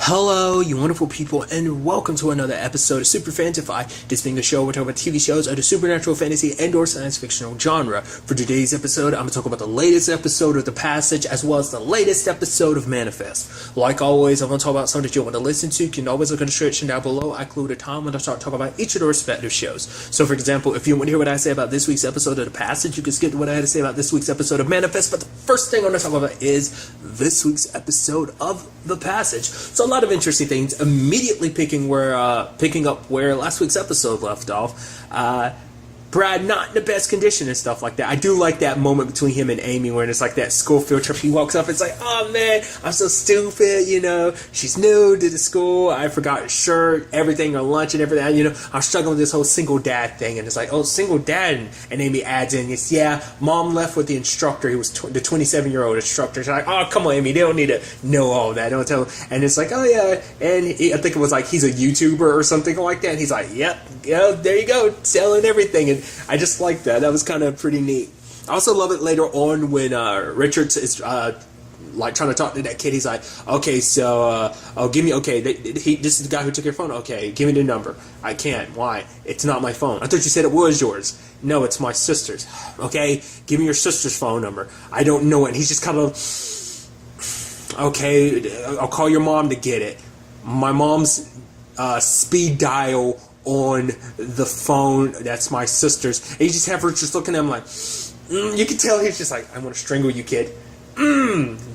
Hello, you wonderful people, and welcome to another episode of Super-Fanta-Fi. This being a show where we talk about TV shows of the supernatural, fantasy, and/or science fictional genre. For today's episode, I'm going to talk about the latest episode of The Passage, as well as the latest episode of Manifest. Like always, I'm going to talk about something that you want to listen to. You can always look at the description down below. I include a time when I start talking about each of the respective shows. So, for example, if you want to hear what I say about this week's episode of The Passage, you can skip to what I had to say about this week's episode of Manifest. But the first thing I'm going to talk about is this week's episode of The Passage. So, a lot of interesting things. Immediately picking up where last week's episode left off. Brad not in the best condition and stuff like that. I do like that moment between him and Amy where it's like that school field trip. He walks up and it's like, oh man, I'm so stupid, she's new to the school, I forgot his shirt, everything, her lunch and everything, I'm struggling with this whole single dad thing, and it's like, oh, single dad, and Amy adds in, it's, yeah, mom left with the instructor, he was the 27-year-old instructor. She's like, oh, come on, Amy, they don't need to know all that, don't tell him. And it's like, oh yeah, and I think it was like, he's a YouTuber or something like that, and he's like, yep, there you go, selling everything. And I just like that. That was kind of pretty neat. I also love it later on when Richard is like trying to talk to that kid. He's like, okay, so give me, okay, this is the guy who took your phone. Okay, give me the number. I can't. Why? It's not my phone. I thought you said it was yours. No, it's my sister's. Okay, give me your sister's phone number. I don't know it. And he's just kind of, okay, I'll call your mom to get it. My mom's speed dial on the phone, that's my sister's. And you just have her just looking at him like, you can tell he's just like, I'm gonna strangle you, kid.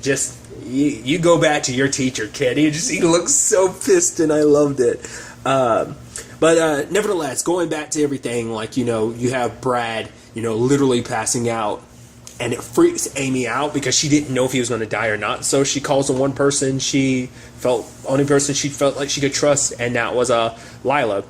Just you go back to your teacher, kid. He looks so pissed, and I loved it. But nevertheless, going back to everything, like, you have Brad, literally passing out, and it freaks Amy out because she didn't know if he was going to die or not. So she calls the only person she felt like she could trust, and that was Lila.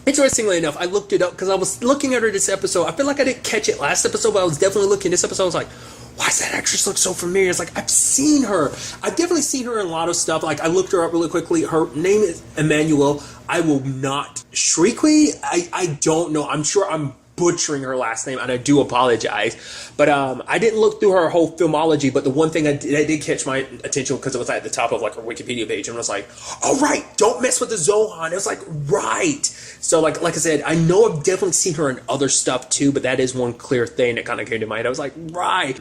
Interestingly enough, I looked it up because I was looking at her this episode. I feel like I didn't catch it last episode, but I was definitely looking this episode. I was like, why does that actress look so familiar? It's like, I've seen her. I've definitely seen her in a lot of stuff. Like, I looked her up really quickly. Her name is Emmanuel. I will not. Shriekwi? I don't know. I'm sure I'm butchering her last name, and I do apologize. But I didn't look through her whole filmology, but the one thing that did catch my attention, because it was at the top of like her Wikipedia page, and I was like, all right, don't mess with the Zohan. It was like, right. So like I said, I know I've definitely seen her in other stuff too, but that is one clear thing that kind of came to mind. I was like, right.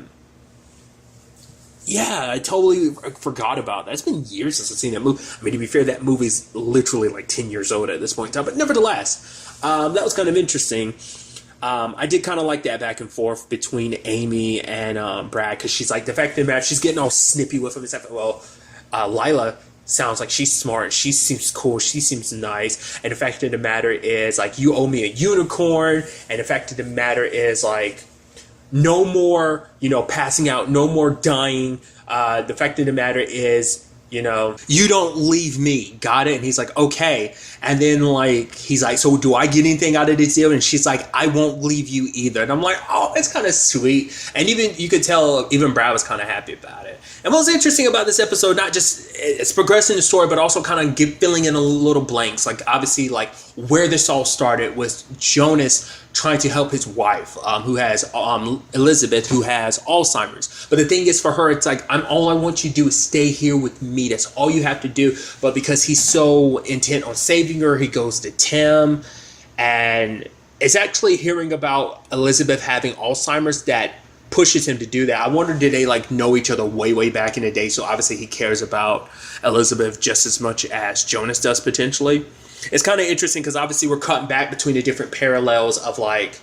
Yeah, I totally forgot about that. It's been years since I've seen that movie. I mean, to be fair, that movie's literally like 10 years old at this point in time. But nevertheless, that was kind of interesting. I did kind of like that back and forth between Amy and Brad, because she's like, the fact that she's getting all snippy with him. Except, well, Lila sounds like she's smart. She seems cool. She seems nice. And the fact of the matter is, like, you owe me a unicorn. And the fact of the matter is, like, no more, passing out, no more dying. The fact of the matter is, you don't leave me. Got it? And he's like, okay. And then, like, he's like, so do I get anything out of this deal? And she's like, I won't leave you either. And I'm like, oh, it's kind of sweet. And even, you could tell, even Brad was kind of happy about it. And what's interesting about this episode, not just it's progressing the story, but also kind of filling in a little blanks. Like, obviously, like, where this all started was Jonas trying to help his wife, who has Elizabeth, who has Alzheimer's. But the thing is, for her, it's like, all I want you to do is stay here with me. That's all you have to do. But because he's so intent on saving her, he goes to Tim, and it's actually hearing about Elizabeth having Alzheimer's that pushes him to do that. I wonder, did they like know each other way back in the day? So obviously he cares about Elizabeth just as much as Jonas does potentially. It's kind of interesting because obviously we're cutting back between the different parallels of like,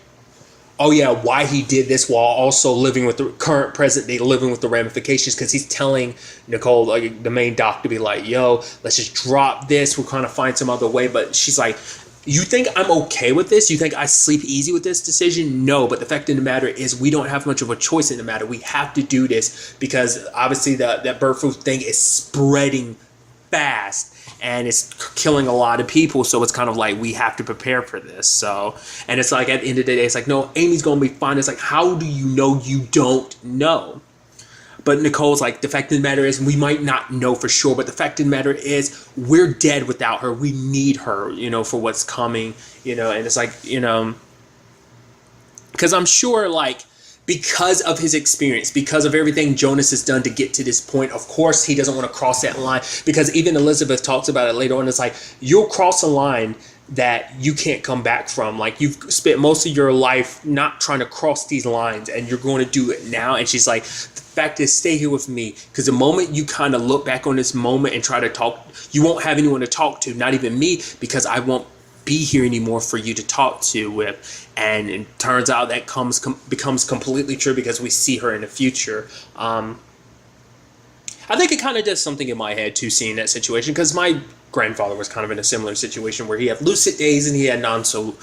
oh yeah, why he did this while also living with the current present day, living with the ramifications, because he's telling Nicole, like the main doc, to be like, yo, let's just drop this. We'll kind of find some other way. But she's like, you think I'm okay with this? You think I sleep easy with this decision? No, but the fact of the matter is we don't have much of a choice in the matter. We have to do this because obviously that bird flu thing is spreading fast and it's killing a lot of people. So it's kind of like we have to prepare for this. So, and it's like at the end of the day, it's like, no, Amy's going to be fine. It's like, how do you know you don't know? But Nicole's like, the fact of the matter is we might not know for sure, but the fact of the matter is we're dead without her. We need her, for what's coming, and it's like, because I'm sure like because of his experience, because of everything Jonas has done to get to this point, of course he doesn't want to cross that line, because even Elizabeth talks about it later on. It's like, you'll cross a line that you can't come back from. Like, you've spent most of your life not trying to cross these lines, and you're going to do it now. And she's like, the fact is, stay here with me, because the moment you kind of look back on this moment and try to talk, you won't have anyone to talk to, not even me, because I won't be here anymore for you to talk to with. And it turns out that becomes completely true, because we see her in the future. I think it kind of does something in my head too, seeing that situation, because my grandfather was kind of in a similar situation where he had lucid days and he had non so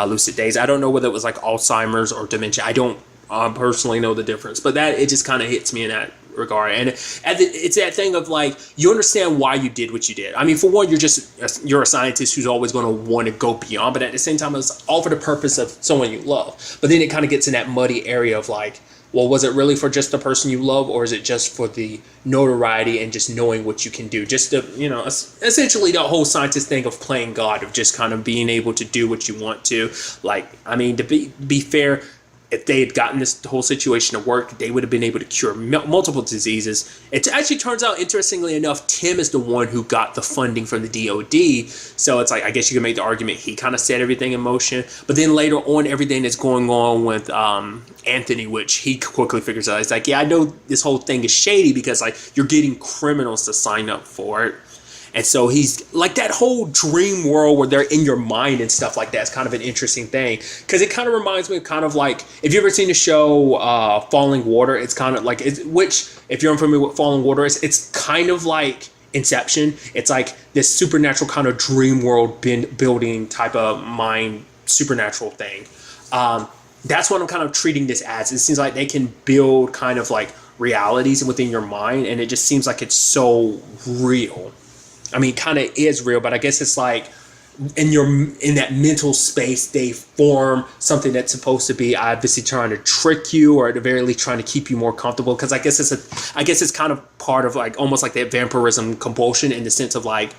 lucid days. I don't know whether it was like Alzheimer's or dementia. I don't personally know the difference, but that it just kind of hits me in that regard. And it's that thing of like, you understand why you did what you did. I mean, for one, you're a scientist who's always going to want to go beyond, but at the same time, it's all for the purpose of someone you love. But then it kind of gets in that muddy area of like, well, was it really for just the person you love, or is it just for the notoriety and just knowing what you can do? Just to, essentially the whole scientist thing of playing God, of just kind of being able to do what you want to. Like, I mean, to be fair, if they had gotten this whole situation to work, they would have been able to cure multiple diseases. It actually turns out, interestingly enough, Tim is the one who got the funding from the DOD. So it's like, I guess you can make the argument he kind of set everything in motion. But then later on, everything that's going on with Anthony, which he quickly figures out, it's like, yeah, I know this whole thing is shady, because like, you're getting criminals to sign up for it. And so he's like, that whole dream world where they're in your mind and stuff like that is kind of an interesting thing, because it kind of reminds me of kind of like, if you've ever seen the show Falling Water, it's kind of like, which if you're unfamiliar with Falling Water, it's kind of like Inception. It's like this supernatural kind of dream world building type of mind supernatural thing. That's what I'm kind of treating this as. It seems like they can build kind of like realities within your mind, and it just seems like it's so real. I mean, kind of is real, but I guess it's like in that mental space, they form something that's supposed to be obviously trying to trick you, or at the very least trying to keep you more comfortable. Because I guess it's kind of part of like almost like that vampirism compulsion, in the sense of like,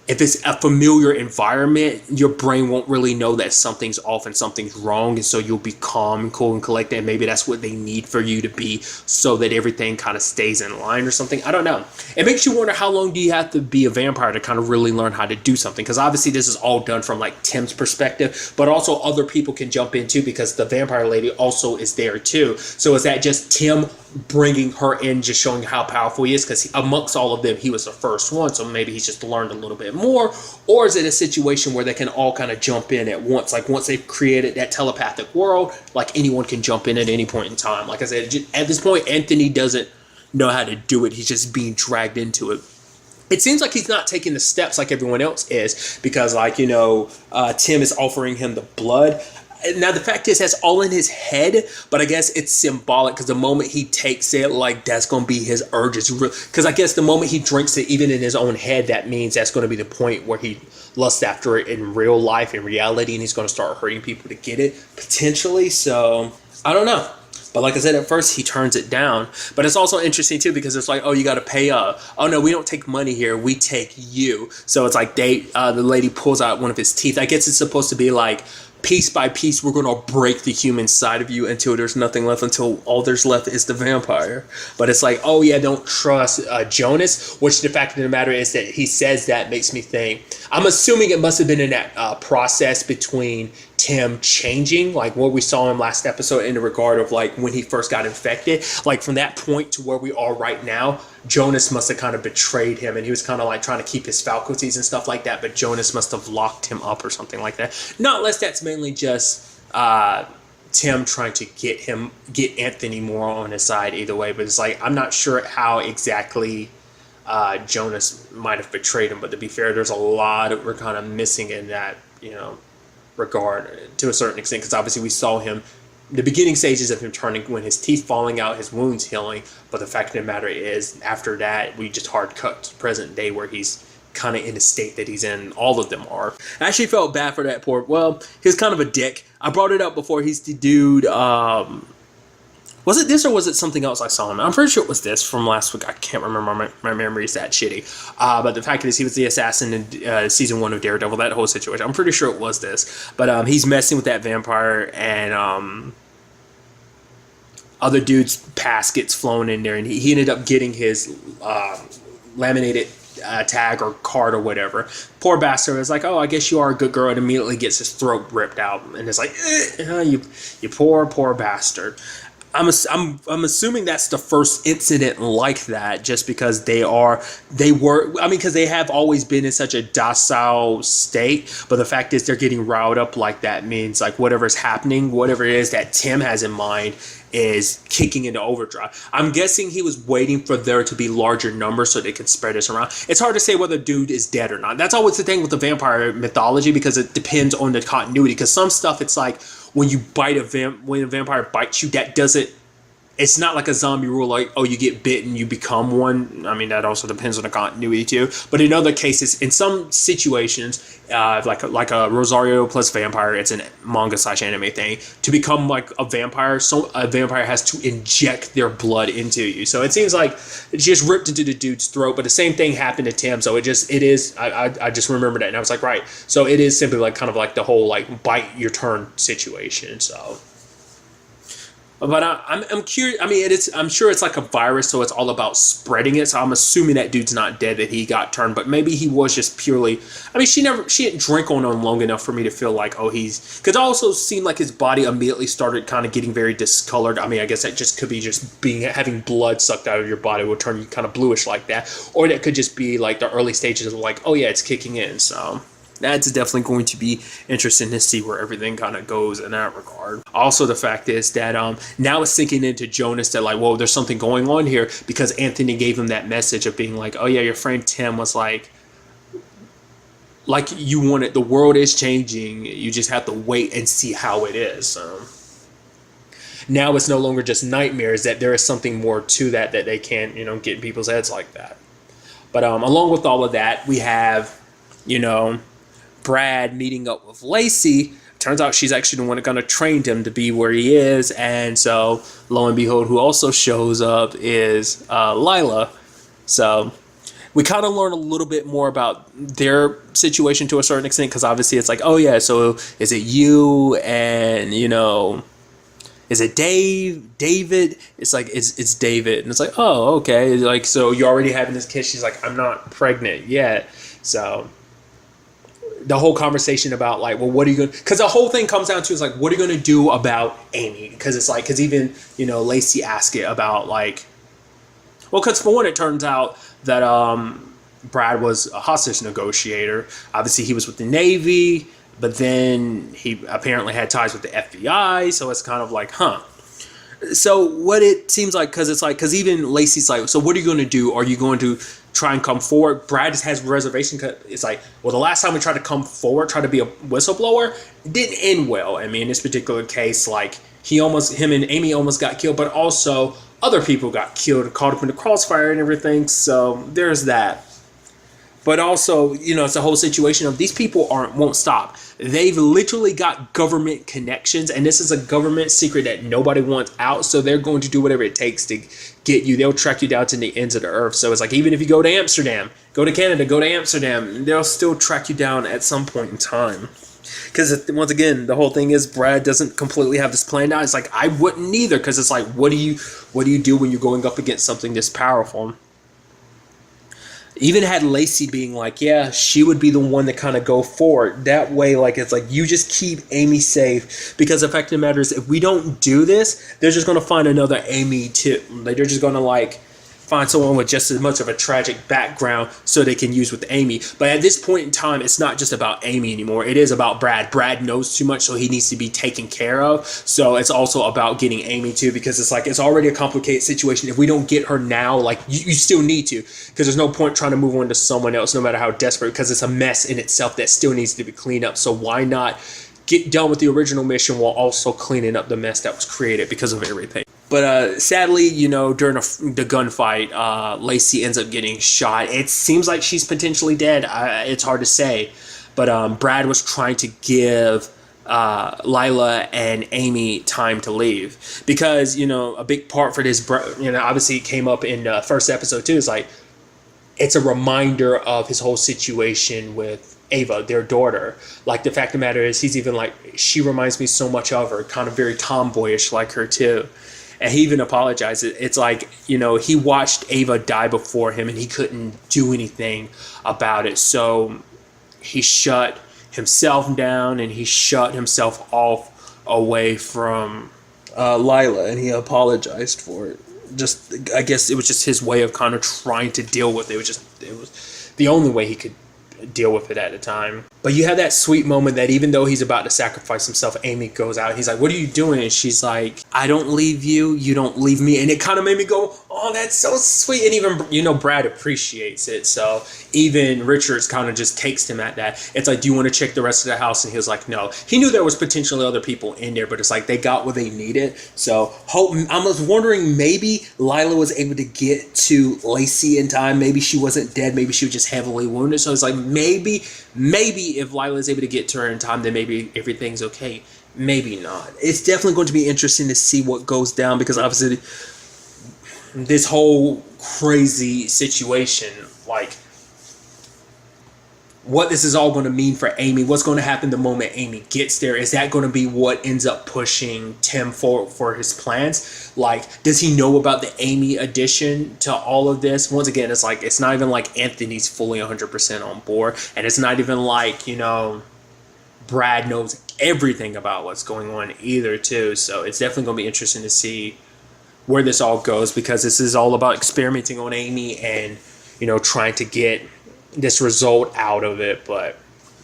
if it's a familiar environment, your brain won't really know that something's off and something's wrong. And so you'll be calm and cool and collected. And maybe that's what they need for you to be, so that everything kind of stays in line or something. I don't know. It makes you wonder, how long do you have to be a vampire to kind of really learn how to do something? Because obviously this is all done from like Tim's perspective, but also other people can jump in too, because the vampire lady also is there too. So is that just Tim bringing her in, just showing how powerful he is? Because amongst all of them, he was the first one. So maybe he's just learned a little bit more. Or is it a situation where they can all kind of jump in at once? Like, once they've created that telepathic world, like anyone can jump in at any point in time. Like I said, at this point, Anthony doesn't know how to do it. He's just being dragged into it. It seems like he's not taking the steps like everyone else is, because like, Tim is offering him the blood. Now, the fact is, that's all in his head, but I guess it's symbolic, because the moment he takes it, like, that's going to be his urges. Because I guess the moment he drinks it, even in his own head, that means that's going to be the point where he lusts after it in real life, in reality, and he's going to start hurting people to get it, potentially. So, I don't know. But like I said, at first he turns it down. But it's also interesting too, because it's like, oh, you got to pay up. Oh no, we don't take money here. We take you. So it's like the lady pulls out one of his teeth. I guess it's supposed to be like, piece by piece, we're going to break the human side of you until there's nothing left, until all there's left is the vampire. But it's like, oh yeah, don't trust Jonas, which the fact of the matter is that he says that makes me think, I'm assuming it must have been in that process between Tim changing, like what we saw in last episode, in the regard of like when he first got infected, like from that point to where we are right now, Jonas must have kind of betrayed him, and he was kind of like trying to keep his faculties and stuff like that, but Jonas must have locked him up or something like that. Not unless that's mainly just Tim trying to get Anthony more on his side. Either way, but it's like, I'm not sure how exactly Jonas might have betrayed him, but to be fair, there's a lot that we're kind of missing in that, regard to a certain extent, because obviously we saw him, the beginning stages of him turning, when his teeth falling out, his wounds healing, but the fact of the matter is, after that, we just hard cut to present day where he's kind of in the state that he's in. All of them are. I actually felt bad for that poor, well, he was kind of a dick. I brought it up before. He's the dude, was it this or was it something else I saw him? I'm pretty sure it was this from last week. I can't remember. My memory's that shitty. But the fact is, he was the assassin in season 1 of Daredevil, that whole situation. I'm pretty sure it was this. But he's messing with that vampire, and other dude's pass gets flown in there, and he ended up getting his laminated tag or card or whatever. Poor bastard is like, oh, I guess you are a good girl, and immediately gets his throat ripped out, and it's like, you poor bastard. I'm assuming that's the first incident like that, just because because they have always been in such a docile state. But the fact is, they're getting riled up like that means like whatever's happening, whatever it is that Tim has in mind, is kicking into overdrive. I'm guessing he was waiting for there to be larger numbers so they could spread this around. It's hard to say whether dude is dead or not. That's always the thing with the vampire mythology, because it depends on the continuity. Because some stuff, it's like when you bite when a vampire bites you, that doesn't. It's not like a zombie rule, like, oh, you get bitten, you become one. I mean, that also depends on the continuity too. But in other cases, in some situations, like a Rosario plus vampire, it's a manga/anime thing. To become like a vampire, so a vampire has to inject their blood into you. So it seems like it just ripped into the dude's throat. But the same thing happened to Tim. So I just remember that, and I was like, right. So it is simply like kind of like the whole like bite your turn situation. So. But I'm curious. I mean, I'm sure it's like a virus, so it's all about spreading it. So I'm assuming that dude's not dead, that he got turned, but maybe he was just purely. I mean, she didn't drink on him long enough for me to feel like, oh, because it also seemed like his body immediately started kind of getting very discolored. I mean, I guess that just could be just having blood sucked out of your body will turn you kind of bluish like that, or that could just be like the early stages of like, oh yeah, it's kicking in. So. That's definitely going to be interesting to see where everything kind of goes in that regard. Also, the fact is that now it's sinking into Jonas that like, whoa, there's something going on here, because Anthony gave him that message of being like, oh yeah, your friend Tim was like you want it. The world is changing. You just have to wait and see how it is. So now it's no longer just nightmares, that there is something more to that they can't, get in people's heads like that. But along with all of that, we have, Brad meeting up with Lacey. Turns out she's actually the one that kind of trained him to be where he is. And so, lo and behold, who also shows up is Lila. So we kind of learn a little bit more about their situation to a certain extent, because obviously it's like, oh yeah, so is it you and, is it David? It's like, it's David. And it's like, oh, okay. Like, so you're already having this kid. She's like, I'm not pregnant yet. So the whole conversation about like, well, what are you going to, because the whole thing comes down to is like, what are you going to do about Amy? Because it's like, because even, Lacey asked it about like, well, because for one, it turns out that Brad was a hostage negotiator. Obviously, he was with the Navy, but then he apparently had ties with the FBI. So it's kind of like, huh. So what it seems like, because even Lacey's like, so what are you going to do? Are you going to try and come forward? Brad just has reservation. It's like, well, the last time we tried to come forward, try to be a whistleblower, it didn't end well. I mean, in this particular case, like him and Amy almost got killed, but also other people got killed, caught up in the crossfire and everything. So there's that. But also, it's a whole situation of these people won't stop. They've literally got government connections, and this is a government secret that nobody wants out. So they're going to do whatever it takes to get you. They'll track you down to the ends of the earth. So it's like, even if you go to Amsterdam, go to Canada, go to Amsterdam, they'll still track you down at some point in time. Because once again, the whole thing is Brad doesn't completely have this planned out. It's like, I wouldn't either, because it's like, what do you do when you're going up against something this powerful? Even had Lacey being like, yeah, she would be the one to kind of go forward. That way, like, it's like, you just keep Amy safe. Because the fact of the matter is, if we don't do this, they're just going to find another Amy too. Like, they're just going to, like, find someone with just as much of a tragic background so they can use with Amy. But at this point in time, it's not just about Amy anymore. It is about Brad. Brad knows too much, so he needs to be taken care of. So it's also about getting Amy too, because it's like, it's already a complicated situation. If we don't get her now, like, you still need to, because there's no point trying to move on to someone else, no matter how desperate, because it's a mess in itself that still needs to be cleaned up. So why not get done with the original mission while also cleaning up the mess that was created because of everything? But sadly, during the gunfight, Lacey ends up getting shot. It seems like she's potentially dead. It's hard to say. But Brad was trying to give Lila and Amy time to leave. Because, a big part for this, obviously it came up in the first episode too. It's like, it's a reminder of his whole situation with Ava, their daughter. Like, the fact of the matter is, he's even like, she reminds me so much of her, kind of very tomboyish like her too. And he even apologized. It's like, you know, he watched Ava die before him and he couldn't do anything about it. So he shut himself down and he shut himself off away from Lila, and he apologized for it. Just, I guess it was just his way of kind of trying to deal with it. It was the only way he could deal with it at the time. But you have that sweet moment that even though he's about to sacrifice himself, Amy goes out. He's like, "What are you doing?" And she's like, "I don't leave you. You don't leave me." And it kind of made me go, "Oh, that's so sweet." And even, you know, Brad appreciates it. So even Richards kind of just takes him at that. It's like, "Do you want to check the rest of the house?" And he was like, "No." He knew there was potentially other people in there, but it's like they got what they needed. So I was wondering, maybe Lila was able to get to Lacey in time. Maybe she wasn't dead. Maybe she was just heavily wounded. So it's like, maybe if Lila is able to get to her in time, then maybe everything's okay. Maybe not. It's definitely going to be interesting to see what goes down, because obviously this whole crazy situation, like what this is all going to mean for Amy, what's going to happen the moment Amy gets there. Is that going to be what ends up pushing Tim forward for his plans? Like, does he know about the Amy addition to all of this? Once again, it's like, it's not even like Anthony's fully 100% on board, and it's not even like, you know, Brad knows everything about what's going on either too. So it's definitely going to be interesting to see where this all goes, because this is all about experimenting on Amy and, you know, trying to get this result out of it. But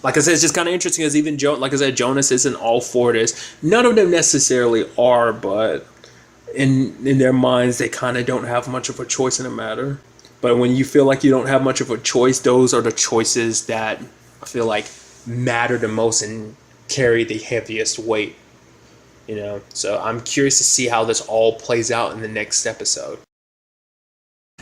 like I said, it's just kind of interesting, because even like I said, Jonas isn't all for this. None of them necessarily are, but in their minds, they kind of don't have much of a choice in the matter. But when you feel like you don't have much of a choice, those are the choices that I feel like matter the most and carry the heaviest weight, you know. So I'm curious to see how this all plays out in the next episode.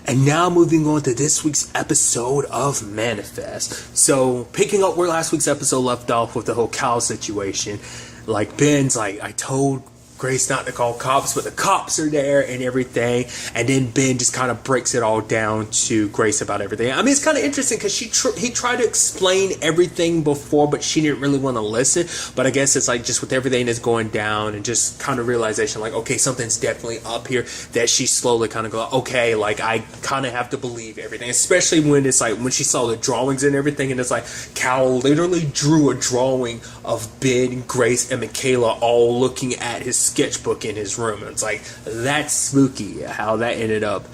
And now moving on to this week's episode of Manifest. So picking up where last week's episode left off with the whole cow situation, like Ben's like, "I told Grace not to call cops, but the cops are there and everything." And then Ben just kind of breaks it all down to Grace about everything. I mean, it's kind of interesting because he tried to explain everything before, but she didn't really want to listen. But I guess it's like, just with everything that's going down and just kind of realization, like, okay, something's definitely up here, that she slowly kind of go, okay, like I kind of have to believe everything. Especially when it's like, when she saw the drawings and everything, and it's like Cal literally drew a drawing of Ben, Grace, and Michaela all looking at his sketchbook in his room. And it's like, that's spooky how that ended up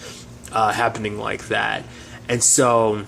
happening like that. And so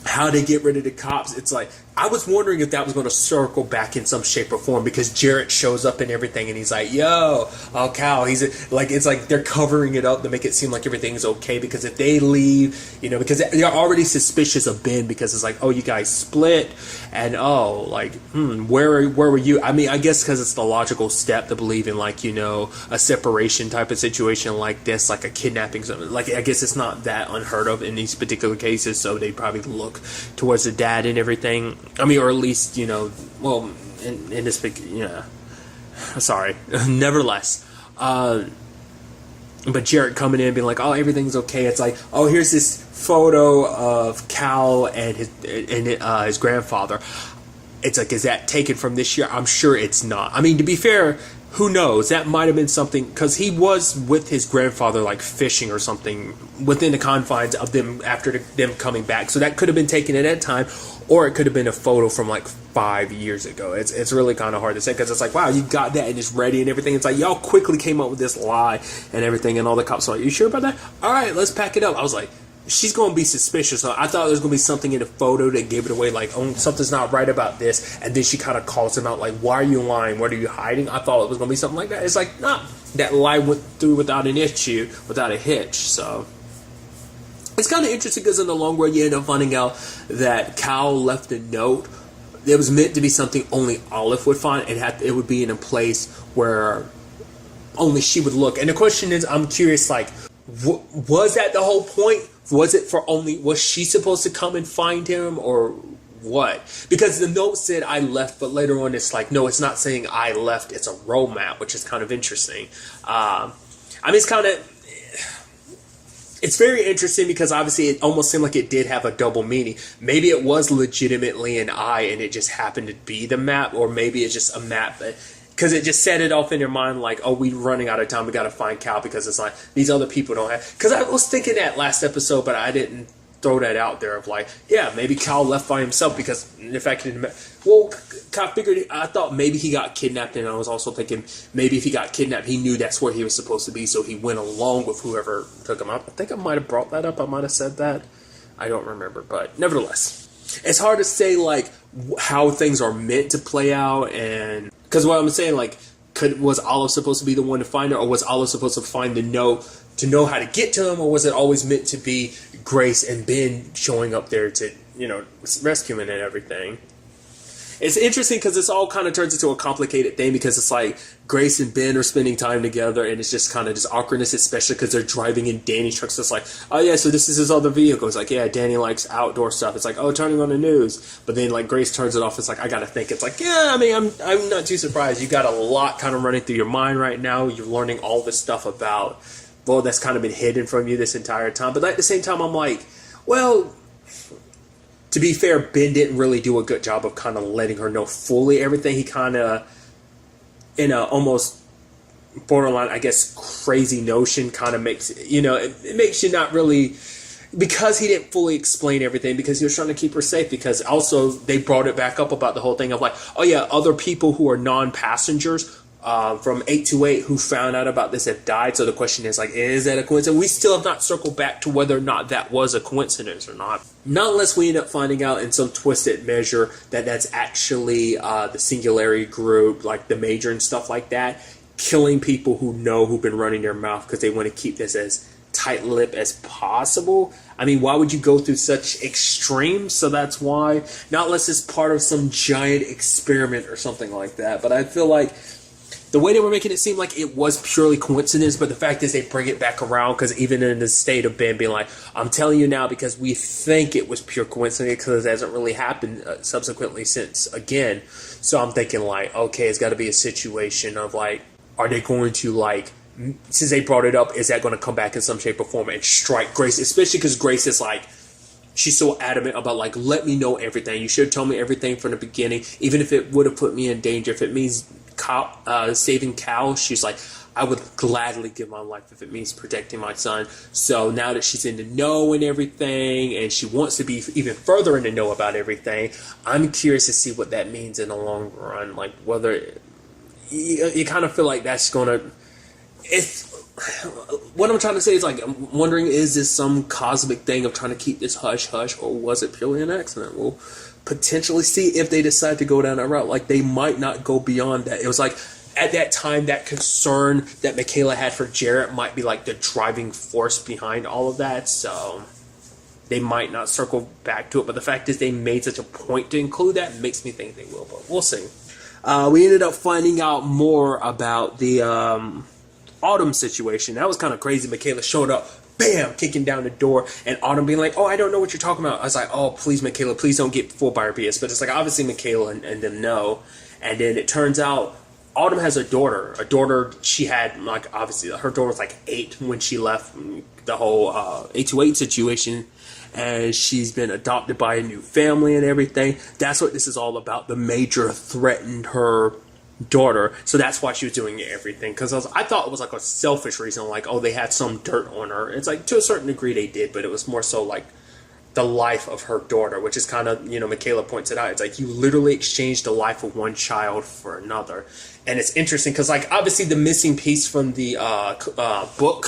how they get rid of the cops, it's like, I was wondering if that was going to circle back in some shape or form, because Jarrett shows up and everything, and he's like, "Yo, oh Cal," he's like, it's like they're covering it up to make it seem like everything's okay, because if they leave, you know, because they're already suspicious of Ben, because it's like, oh, you guys split, and oh, like, where were you? I mean, I guess because it's the logical step to believe in, like, you know, a separation type of situation like this, like a kidnapping, something like, I guess it's not that unheard of in these particular cases, so they probably look towards the dad and everything. I mean, or at least, you know, well, in this big, yeah, sorry, nevertheless, but Jarrett coming in and being like, oh, everything's okay. It's like, oh, here's this photo of Cal and his grandfather. It's like, is that taken from this year? I'm sure it's not. I mean, to be fair, who knows? That might have been something, because he was with his grandfather, like fishing or something within the confines of them after them coming back. So that could have been taken at that time, or it could have been a photo from like 5 years ago. It's really kind of hard to say, because it's like, wow, you got that and it's ready and everything. It's like, y'all quickly came up with this lie and everything, and all the cops are like, you sure about that? All right, let's pack it up. I was like, she's going to be suspicious. So I thought there was going to be something in the photo that gave it away, like, oh, something's not right about this. And then she kind of calls him out, like, why are you lying? What are you hiding? I thought it was going to be something like that. It's like, nah, that lie went through without an issue, without a hitch. So it's kind of interesting, because in the long run, you end up finding out that Cal left a note. It was meant to be something only Olive would find, and it would be in a place where only she would look. And the question is, I'm curious, like, was that the whole point? Was she supposed to come and find him, or what? Because the note said I left, but later on it's like, no, it's not saying I left, it's a road map, which is kind of interesting. I mean, it's very interesting, because obviously it almost seemed like it did have a double meaning. Maybe it was legitimately an eye and it just happened to be the map, or maybe it's just a map. because it just set it off in your mind like, oh, we're running out of time, we got to find Cal, because it's like these other people don't have. Because I was thinking that last episode, but I didn't throw that out there of like, yeah, maybe Cal left by himself because in fact, well, I thought maybe he got kidnapped, and I was also thinking maybe if he got kidnapped, he knew that's where he was supposed to be, so he went along with whoever took him up. I think I might have brought that up. I might have said that. I don't remember, but nevertheless, it's hard to say like how things are meant to play out, and because what I'm saying, like, was Olive supposed to be the one to find her, or was Olive supposed to find the note to know how to get to him, or was it always meant to be Grace and Ben showing up there to, rescue him and everything? It's interesting because this all kind of turns into a complicated thing, because it's like Grace and Ben are spending time together, and it's just kind of this awkwardness, especially because they're driving in Danny's truck. So it's like, oh yeah, so this is his other vehicle. It's like, yeah, Danny likes outdoor stuff. It's like, oh, turning on the news. But then like Grace turns it off. It's like, I got to think. It's like, yeah, I mean, I'm not too surprised. You got a lot kind of running through your mind right now. You're learning all this stuff about, well, that's kind of been hidden from you this entire time. But at the same time, I'm like, well, to be fair, Ben didn't really do a good job of kind of letting her know fully everything. He kind of, in a almost borderline, I guess, crazy notion, kind of makes, it makes you not really, because he didn't fully explain everything, because he was trying to keep her safe, because also they brought it back up about the whole thing of like, oh yeah, other people who are non-passengers from 828 who found out about this have died. So the question is like, is that a coincidence? We still have not circled back to whether or not that was a coincidence or not. Not unless we end up finding out in some twisted measure that that's actually the Singularity group, like the Major and stuff like that, killing people who've been running their mouth because they want to keep this as tight-lipped as possible. I mean, why would you go through such extremes? So that's why. Not unless it's part of some giant experiment or something like that. But I feel like the way they were making it seem like it was purely coincidence, but the fact is they bring it back around, because even in the state of Ben being like, I'm telling you now because we think it was pure coincidence, because it hasn't really happened subsequently since again. So I'm thinking like, okay, it's got to be a situation of like, are they going to like, since they brought it up, is that going to come back in some shape or form and strike Grace? Especially because Grace is like, she's so adamant about like, let me know everything. You should tell me everything from the beginning, even if it would have put me in danger. If it means saving Cal, she's like, I would gladly give my life if it means protecting my son. So now that she's in the know and everything, and she wants to be even further in the know about everything, I'm curious to see what that means in the long run. Like whether you kind of feel like that's gonna. What I'm trying to say is like, I'm wondering, is this some cosmic thing of trying to keep this hush hush, or was it purely an accident? We'll potentially see if they decide to go down that route. Like they might not go beyond that. It was like at that time, that concern that Michaela had for Jarrett might be like the driving force behind all of that. So they might not circle back to it. But the fact is they made such a point to include that, makes me think they will. But we'll see. We ended up finding out more about the Autumn situation. That was kind of crazy. Michaela showed up, bam, kicking down the door, and Autumn being like, oh, I don't know what you're talking about. I was like, oh, please, Michaela, please don't get fooled by her BS. But it's like, obviously, Michaela and them know. And then it turns out Autumn has a daughter. A daughter she had, like, obviously, her daughter was like 8 when she left the whole 828 situation. And she's been adopted by a new family and everything. That's what this is all about. The Major threatened her daughter, so that's why she was doing everything. Because I thought it was like a selfish reason, like, oh, they had some dirt on her. It's like, to a certain degree they did, but it was more so like the life of her daughter, which is kind of, Michaela points it out. It's like you literally exchanged the life of one child for another. And it's interesting because, like, obviously the missing piece from the book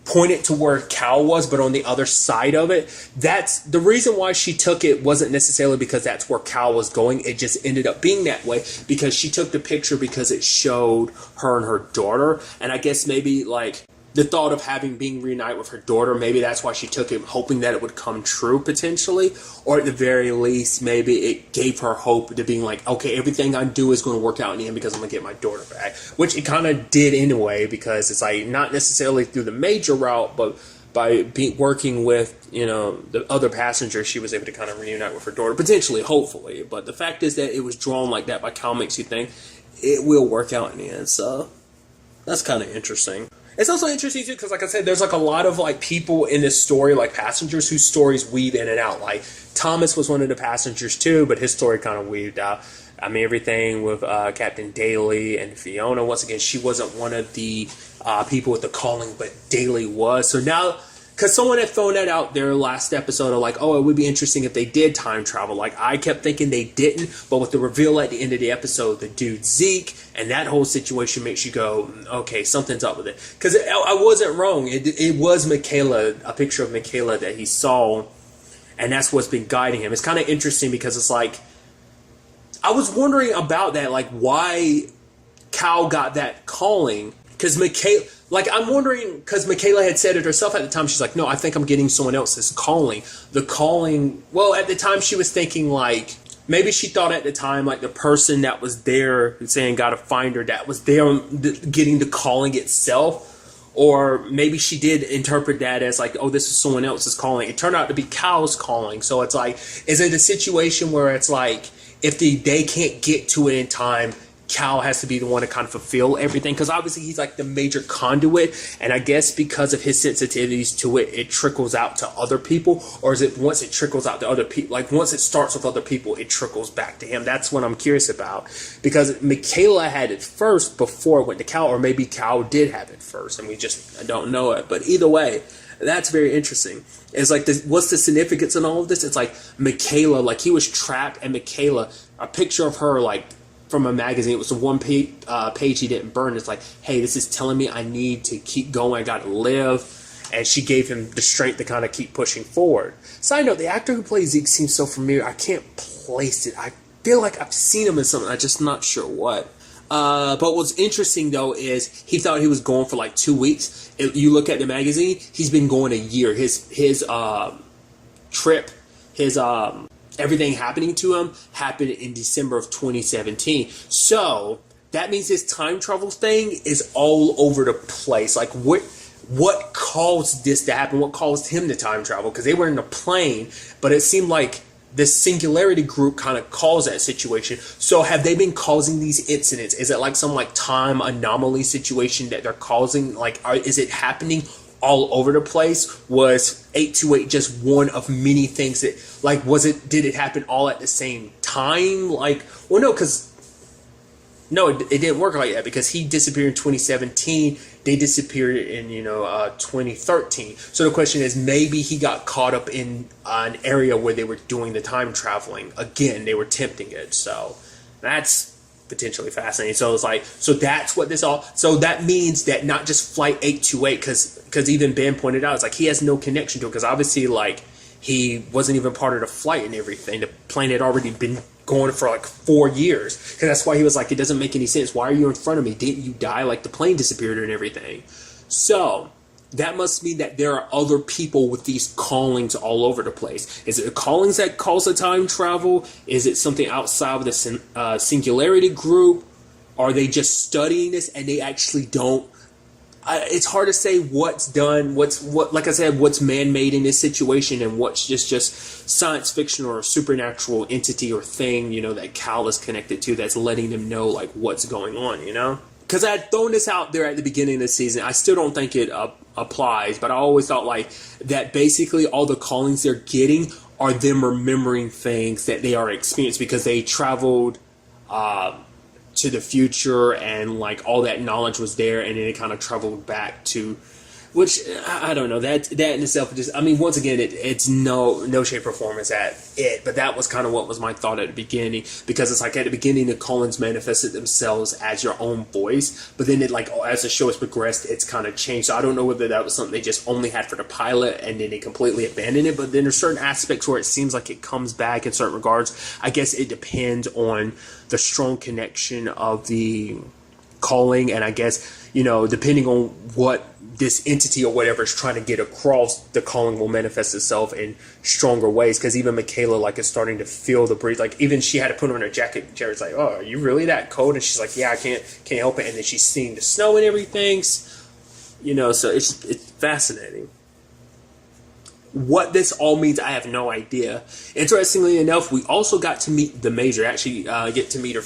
pointed to where Cal was, but on the other side of it, that's the reason why she took it. Wasn't necessarily because that's where Cal was going. It just ended up being that way because she took the picture because it showed her and her daughter. And I guess maybe like the thought of being reunited with her daughter, maybe that's why she took it, hoping that it would come true potentially, or at the very least, maybe it gave her hope to being like, okay, everything I do is going to work out in the end because I'm going to get my daughter back, which it kind of did anyway, because it's like not necessarily through the Major route, but by working with, the other passengers, she was able to kind of reunite with her daughter, potentially, hopefully. But the fact is that it was drawn like that by Cal makes you think it will work out in the end, so that's kind of interesting. It's also interesting, too, because, like I said, there's, like, a lot of, like, people in this story, like, passengers whose stories weave in and out. Like, Thomas was one of the passengers, too, but his story kind of weaved out. I mean, everything with Captain Daly and Fiona. Once again, she wasn't one of the people with the calling, but Daly was. So now, because someone had thrown that out there last episode of like, oh, it would be interesting if they did time travel. Like, I kept thinking they didn't, but with the reveal at the end of the episode, the dude Zeke, and that whole situation makes you go, okay, something's up with it. Because I wasn't wrong. It was Michaela, a picture of Michaela that he saw, and that's what's been guiding him. It's kind of interesting because it's like, I was wondering about that, like why Cal got that calling. Because I'm wondering, because Michaela had said it herself at the time. She's like, no, I think I'm getting someone else's calling. The calling, well, at the time she was thinking like, maybe she thought at the time like the person that was there saying gotta find her, that was there getting the calling itself. Or maybe she did interpret that as like, oh, this is someone else's calling. It turned out to be Cal's calling. So it's like, is it a situation where it's like, if they can't get to it in time, Cal has to be the one to kind of fulfill everything? Because obviously he's like the major conduit, and I guess because of his sensitivities to it, it trickles out to other people. Or is it once it trickles out to other people, like once it starts with other people, it trickles back to him? That's what I'm curious about, because Michaela had it first before it went to Cal, or maybe Cal did have it first and we just don't know it. But either way, that's very interesting. It's like, what's the significance in all of this? It's like Michaela, like he was trapped, and Michaela, a picture of her like from a magazine, it was the one page he didn't burn. It's like, hey, this is telling me I need to keep going, I gotta live. And she gave him the strength to kind of keep pushing forward. Side note, the actor who plays Zeke seems so familiar. I can't place it. I feel like I've seen him in something, I'm just not sure what. But what's interesting though is he thought he was going for like 2 weeks. If you look at the magazine, he's been going a year. His trip, everything happening to him happened in December of 2017. So that means this time travel thing is all over the place. Like what caused this to happen? What caused him to time travel? Because they were in a plane, but it seemed like the singularity group kind of caused that situation. So have they been causing these incidents? Is it like some like time anomaly situation that they're causing? Like, is it happening all over the place? Was 828 just one of many things that, like, did it happen all at the same time? Like, well, no, it didn't work like that, because he disappeared in 2017. They disappeared in 2013. So the question is, maybe he got caught up in an area where they were doing the time traveling again. They were tempting it. So that's potentially fascinating. So it's like, so that's what this all. So that means that not just Flight 828, because even Ben pointed out, it's like he has no connection to it, because obviously like he wasn't even part of the flight and everything. The plane had already been going for like 4 years, because that's why he was like, it doesn't make any sense. Why are you in front of me? Didn't you die? Like the plane disappeared and everything. So that must mean that there are other people with these callings all over the place. Is it the callings that cause the time travel? Is it something outside of the singularity group? Are they just studying this and they actually don't? It's hard to say what's done, like I said, what's man-made in this situation, and what's just science fiction or a supernatural entity or thing, that Cal is connected to, that's letting them know like what's going on, Because I had thrown this out there at the beginning of the season. I still don't think it applies, but I always thought like that basically all the callings they're getting are them remembering things that they are experiencing, because they traveled to the future, and like all that knowledge was there, and then it kind of traveled back to, which I don't know, that in itself just, I mean, once again, it's no shape or form is that it, but that was kind of what was my thought at the beginning, because it's like at the beginning the callings manifested themselves as your own voice, but then it like as the show has progressed, it's kind of changed. So I don't know whether that was something they just only had for the pilot and then they completely abandoned it, but then there's certain aspects where it seems like it comes back in certain regards. I guess it depends on the strong connection of the calling, and I guess depending on what this entity or whatever is trying to get across, the calling will manifest itself in stronger ways. Because even Michaela like is starting to feel the breeze. Like even she had to put her in her jacket. Jared's like, "Oh, are you really that cold?" And she's like, "Yeah, I can't help it." And then she's seeing the snow and everything. So it's fascinating. What this all means, I have no idea. Interestingly enough, we also got to meet the Major. Actually, get to meet her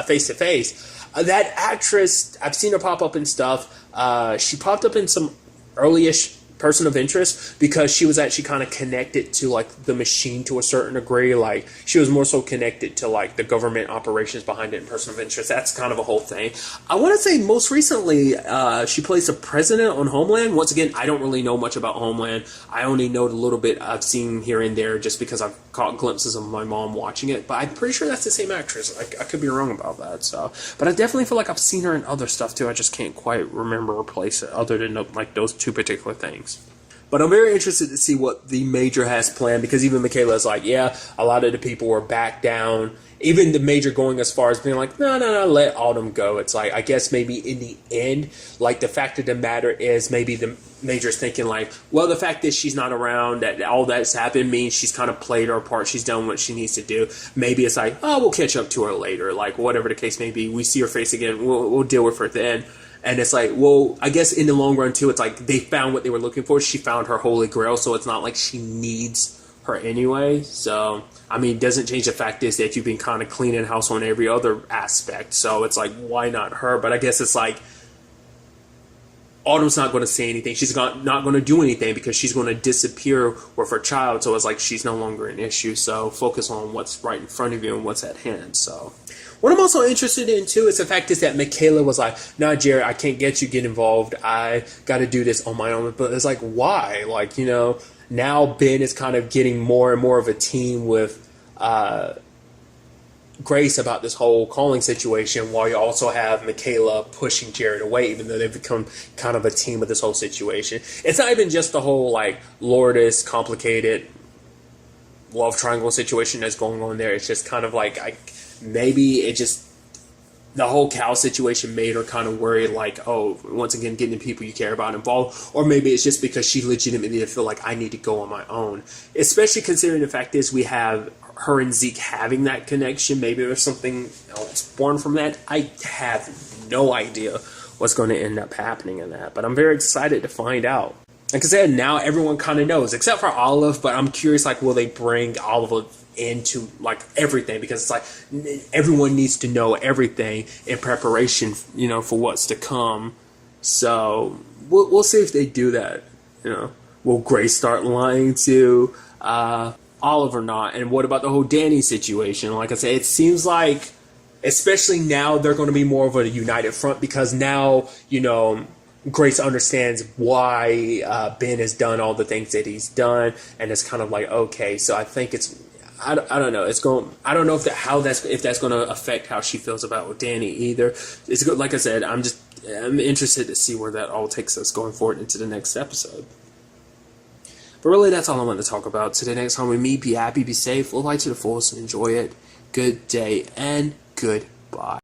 face to face. That actress, I've seen her pop up in stuff. She popped up in some early-ish person of interest because she was actually kind of connected to like the machine to a certain degree. Like she was more so connected to like the government operations behind it and person of interest. That's kind of a whole thing. I want to say most recently she plays the president on Homeland. Once again, I don't really know much about Homeland. I only know the little bit I've seen here and there just because I've caught glimpses of my mom watching it. But I'm pretty sure that's the same actress. I could be wrong about that. So, but I definitely feel like I've seen her in other stuff too. I just can't quite remember or place it other than like those two particular things. But I'm very interested to see what the Major has planned, because even Michaela's like, yeah, a lot of the people were back down. Even the Major going as far as being like, no, let Autumn go. It's like, I guess maybe in the end, like the fact of the matter is maybe the Major's thinking like, well, the fact that she's not around, that all that's happened means she's kind of played her part. She's done what she needs to do. Maybe it's like, oh, we'll catch up to her later. Like whatever the case may be, we see her face again. We'll deal with her then. And it's like, well, I guess in the long run, too, it's like they found what they were looking for. She found her holy grail, so it's not like she needs her anyway. So, I mean, it doesn't change the fact is that you've been kind of cleaning house on every other aspect. So it's like, why not her? But I guess it's like, Autumn's not going to say anything. She's not going to do anything because she's going to disappear with her child. So it's like she's no longer an issue. So focus on what's right in front of you and what's at hand. So what I'm also interested in, too, is the fact is that Michaela was like, nah, Jared, I can't get involved. I got to do this on my own. But it's like, why? Like, you know, now Ben is kind of getting more and more of a team with Grace about this whole calling situation, while you also have Michaela pushing Jared away, even though they've become kind of a team with this whole situation. It's not even just the whole, like, Lourdes complicated love triangle situation that's going on there. It's just kind of like, maybe it just, the whole Cal situation made her kind of worried, like, oh, once again, getting the people you care about involved. Or maybe it's just because she legitimately feel like I need to go on my own. Especially considering the fact is we have her and Zeke having that connection. Maybe there's something else born from that. I have no idea what's going to end up happening in that. But I'm very excited to find out. Like I said, now everyone kind of knows, except for Olive. But I'm curious, like, will they bring Olive into like everything, because it's like everyone needs to know everything in preparation, you know, for what's to come. So we'll see if they do that. You know, will Grace start lying to Olive or not? And what about the whole Danny situation? Like I said, it seems like, especially now, they're going to be more of a united front, because now, you know, Grace understands why Ben has done all the things that he's done, and it's kind of like, okay, so I think it's, I don't know. I don't know if that's going to affect how she feels about Danny either. It's good. Like I said, I'm interested to see where that all takes us going forward into the next episode. But really, that's all I wanted to talk about today. Next time with me, be happy, be safe, live life to the fullest, and enjoy it. Good day and goodbye.